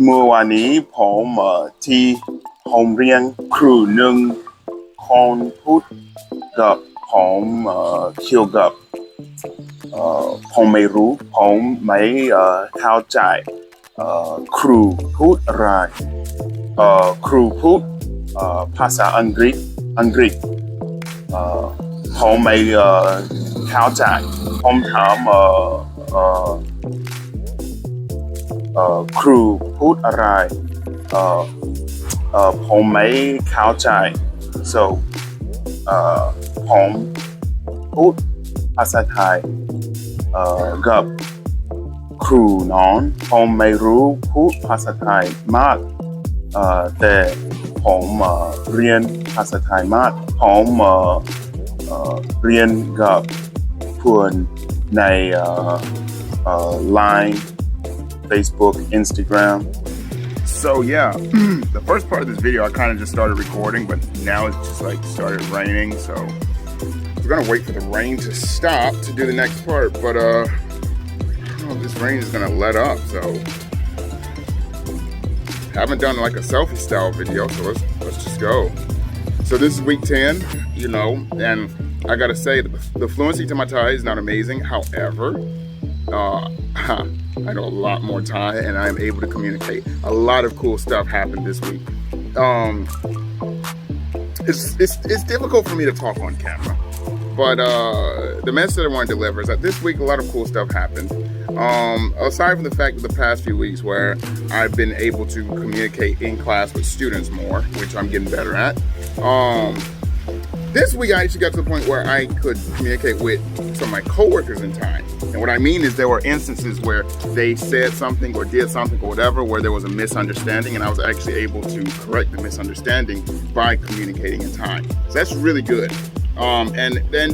เมื่อวานนี้ผมที่โรงเรียนครูหนึ่งคนพูดกับผมเกี่ยวกับผมไม่รู้ผมไม่เข้าใจครูพูดอะไรครูพูดภาษาอังกฤษผมไม่เข้าใจผมถามครูพูดอะไรผมไม่เข้าใจ so ผมพูดภาษาไทยกับครูน้องผมไม่รู้พูดภาษาไทยมากแต่ผมเรียนภาษาไทยมากผมเรียนกับเพื่อนในLine Facebook, Instagram. So yeah, the first part of this video I kind of just started recording, but now it's just like started raining, so we're gonna wait for the rain to stop to do the next part, but I don't know if this rain is gonna let up, so haven't done like a selfie style video, so let's just go. So this is week 10, and I gotta say the fluency to my Thai is not amazing. However, I know a lot more Thai and I am able to communicate. A lot of cool stuff happened this week. It's difficult for me to talk on camera, but the message that I want to deliver is that this week a lot of cool stuff happened. Aside from the fact that the past few weeks where I've been able to communicate in class with students more, which I'm getting better at. This week I actually got to the point where I could communicate with some of my coworkers in time. And what I mean is there were instances where they said something or did something or whatever where there was a misunderstanding, and I was actually able to correct the misunderstanding by communicating in time. So that's really good. And then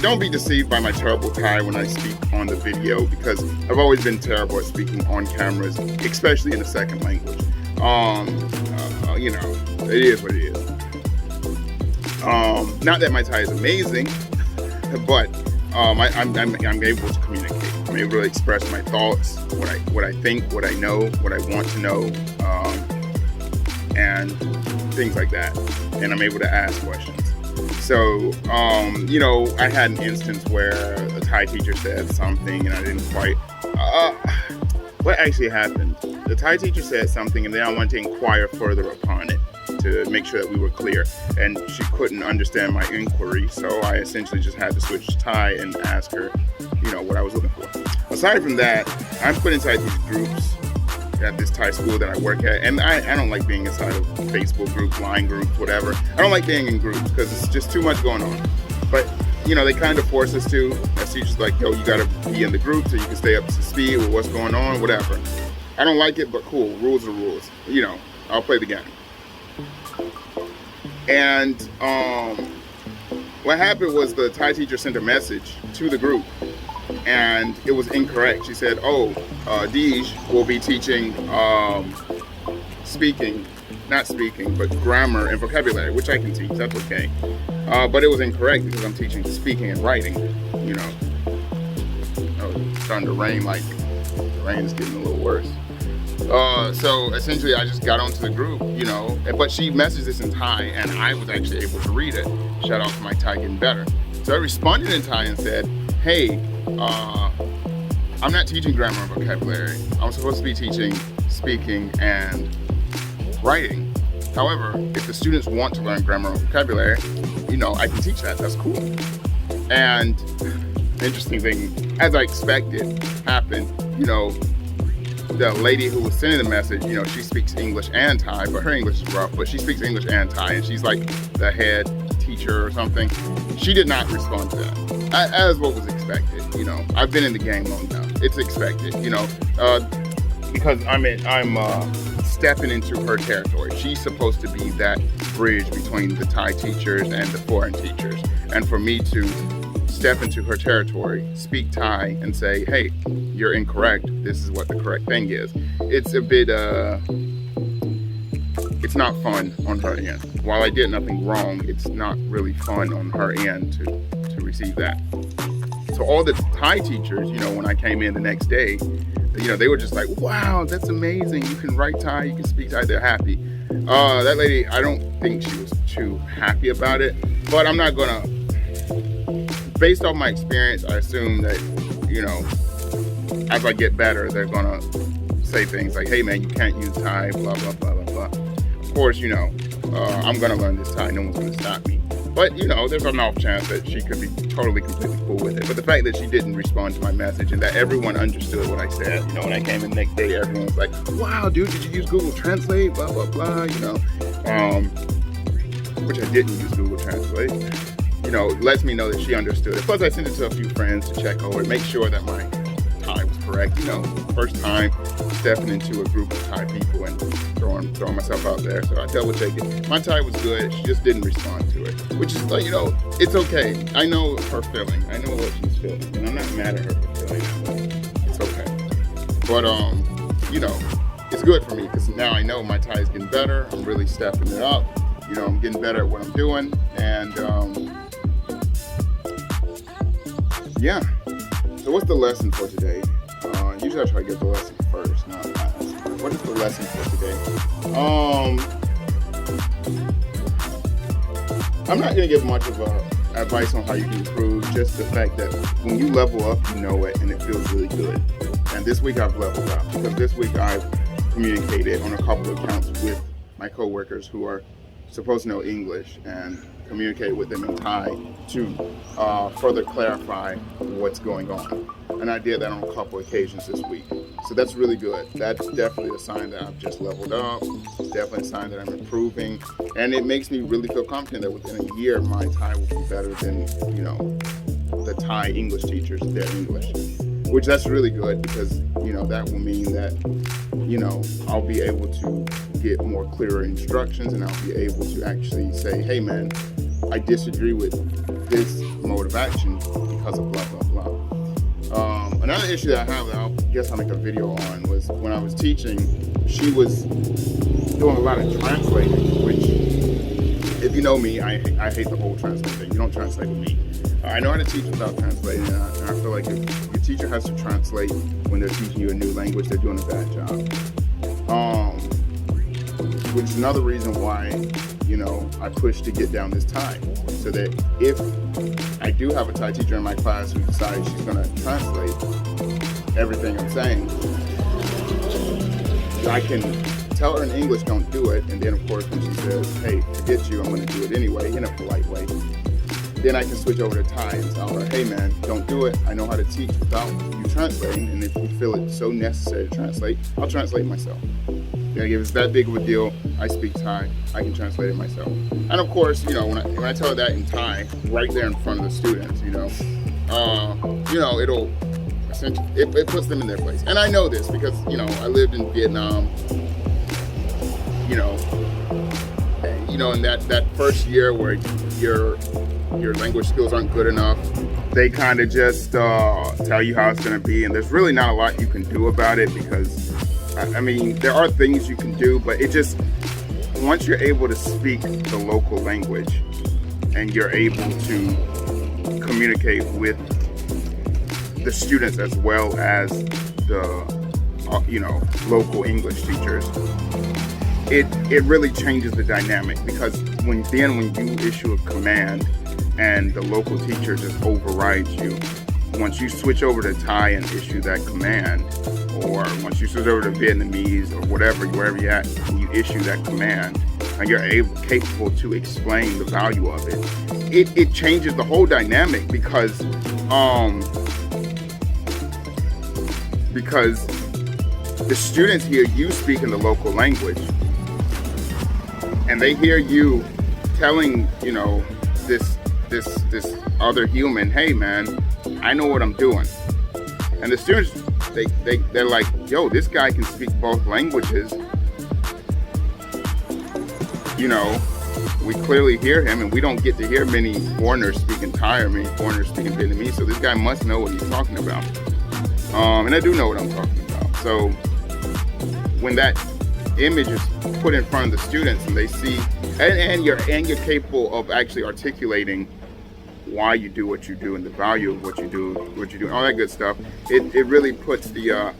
don't be deceived by my terrible Thai when I speak on the video, because I've always been terrible at speaking on cameras, especially in a second language. It is what it is. Not that my Thai is amazing, but I'm able to communicate. I'm able to express my thoughts, what I think, what I know, what I want to know, and things like that. And I'm able to ask questions. So, I had an instance where a Thai teacher said something and I didn't quite. What actually happened? The Thai teacher said something and then I wanted to inquire further upon it to make sure that we were clear, and she couldn't understand my inquiry, so I essentially just had to switch to Thai and ask her, what I was looking for. Aside from that, I'm put inside these groups at this Thai school that I work at, and I don't like being inside of Facebook groups, Line groups, whatever. I don't like being in groups because it's just too much going on. But they kind of force us to. As teachers like, yo, you gotta be in the group so you can stay up to speed with what's going on, whatever. I don't like it, but cool. Rules are rules. I'll play the game. And what happened was the Thai teacher sent a message to the group and it was incorrect. She said, Deej will be teaching not speaking, but grammar and vocabulary, which I can teach, that's okay. But it was incorrect because I'm teaching speaking and writing, It's starting to rain, like the rain is getting a little worse. So essentially I just got onto the group, but she messaged this in Thai and I was actually able to read it. Shout out to my Thai getting better. So I responded in Thai and said, hey, I'm not teaching grammar and vocabulary. I'm supposed to be teaching speaking and writing. However, if the students want to learn grammar and vocabulary, I can teach that. That's cool. And the interesting thing, as I expected, happened, the lady who was sending the message, she speaks English and Thai, but her English is rough, but she speaks English and Thai, and she's like the head teacher or something. She did not respond to that, as what was expected. I've been in the game long enough. It's expected, because I'm stepping into her territory. She's supposed to be that bridge between the Thai teachers and the foreign teachers, and for me to step into her territory, speak Thai, and say, hey, you're incorrect. This is what the correct thing is. It's a bit, it's not fun on her end. While I did nothing wrong, it's not really fun on her end to receive that. So all the Thai teachers, when I came in the next day, you know, they were just like, wow, that's amazing. You can write Thai, you can speak Thai. They're happy. That lady, I don't think she was too happy about it, but I'm not gonna, based off my experience, I assume that, you know, as I get better, they're gonna say things like, hey man, you can't use Thai, blah, blah, blah, blah, blah. Of course, you know, I'm gonna learn this Thai, no one's gonna stop me. But, you know, there's an off chance that she could be totally, completely cool with it. But the fact that she didn't respond to my message and that everyone understood what I said, you know, when I came in the next day, everyone was like, wow, dude, did you use Google Translate, blah, blah, blah, you know. Which I didn't use Google Translate. You know, lets me know that she understood it. Plus, I sent it to a few friends to check over it, make sure that my Thai was correct. You know, first time stepping into a group of Thai people and throwing myself out there. So I double checked it. My Thai was good. She just didn't respond to it, which is like, you know, it's okay. I know her feeling. I know what she's feeling, and I'm not mad at her for feeling that way. It's okay. But you know, it's good for me because now I know my Thai is getting better. I'm really stepping it up. You know, I'm getting better at what I'm doing, and yeah. So what's the lesson for today? Usually I try to get the lesson first, not last. What is the lesson for today? I'm not gonna give much of advice on how you can improve, just the fact that when you level up, you know it, and it feels really good. And this week I've leveled up, because this week I've communicated on a couple of accounts with my coworkers who are supposed to know English, and communicate with them in Thai to further clarify what's going on. And I did that on a couple of occasions this week. So that's really good. That's definitely a sign that I've just leveled up. It's definitely a sign that I'm improving. And it makes me really feel confident that within a year, my Thai will be better than, you know, the Thai English teachers, their English. Which that's really good, because, you know, that will mean that, you know, I'll be able to get more clearer instructions, and I'll be able to actually say, hey man, I disagree with this mode of action because of blah, blah, blah. Another issue that I have that I guess I'll make a video on was when I was teaching, she was doing a lot of translating, which, if you know me, I hate the whole translate thing. You don't translate with me. I know how to teach without translating, and I feel like if your teacher has to translate when they're teaching you a new language, they're doing a bad job. Which is another reason why, you know, I push to get down this Thai, so that if I do have a Thai teacher in my class who decides she's going to translate everything I'm saying, I can tell her in English, don't do it, and then of course when she says, hey, forget you, I'm going to do it anyway, in a polite way, then I can switch over to Thai and tell her, hey man, don't do it, I know how to teach without you translating, and if you feel it so necessary to translate, I'll translate myself. If it's that big of a deal, I speak Thai, I can translate it myself. And of course, you know, when I tell her that in Thai, right there in front of the students, you know, it puts them in their place. And I know this because, you know, I lived in Vietnam, you know, in that first year where your language skills aren't good enough, they kind of just tell you how it's going to be, and there's really not a lot you can do about it, because I mean, there are things you can do, but it just, once you're able to speak the local language and you're able to communicate with the students as well as the, you know, local English teachers, it really changes the dynamic, because when you issue a command and the local teacher just overrides you, once you switch over to Thai and issue that command, or once you switch over to Vietnamese or whatever, wherever you're at, and you issue that command, and you're capable to explain the value of it, it changes the whole dynamic, because the students hear you speak in the local language, and they hear you telling, you know, this other human, hey man, I know what I'm doing. And the students, they're like, yo, this guy can speak both languages. You know, we clearly hear him, and we don't get to hear many foreigners speaking Thai or many foreigners speaking Vietnamese, so this guy must know what he's talking about. And I do know what I'm talking about. So when that image is put in front of the students and they see, and you're capable of actually articulating why you do what you do and the value of what you do, all that good stuff, it really puts the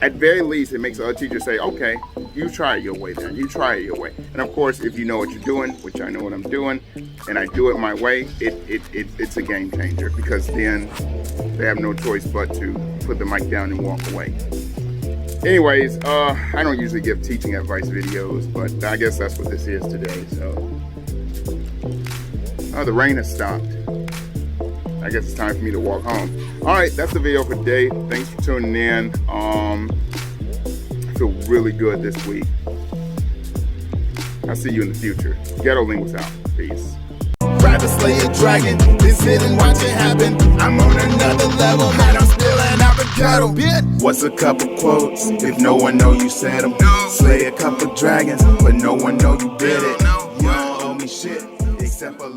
at very least, it makes other teachers say, okay, you try it your way then, you try it your way. And of course, if you know what you're doing, which I know what I'm doing, and I do it my way, it's a game changer, because then they have no choice but to put the mic down and walk away. Anyways, I don't usually give teaching advice videos, but I guess that's what this is today, so. Oh, the rain has stopped. I guess it's time for me to walk home. All right, that's the video for today. Thanks for tuning in. I feel really good this week. I'll see you in the future. Ghetto Linguist out. Peace. Rather slay a dragon than sit and watch it happen. I'm on another level, man, I'm spilling out the ghetto. What's a couple quotes if no one know you said them? Slay a couple dragons, but no one know you did it. You don't owe me shit except for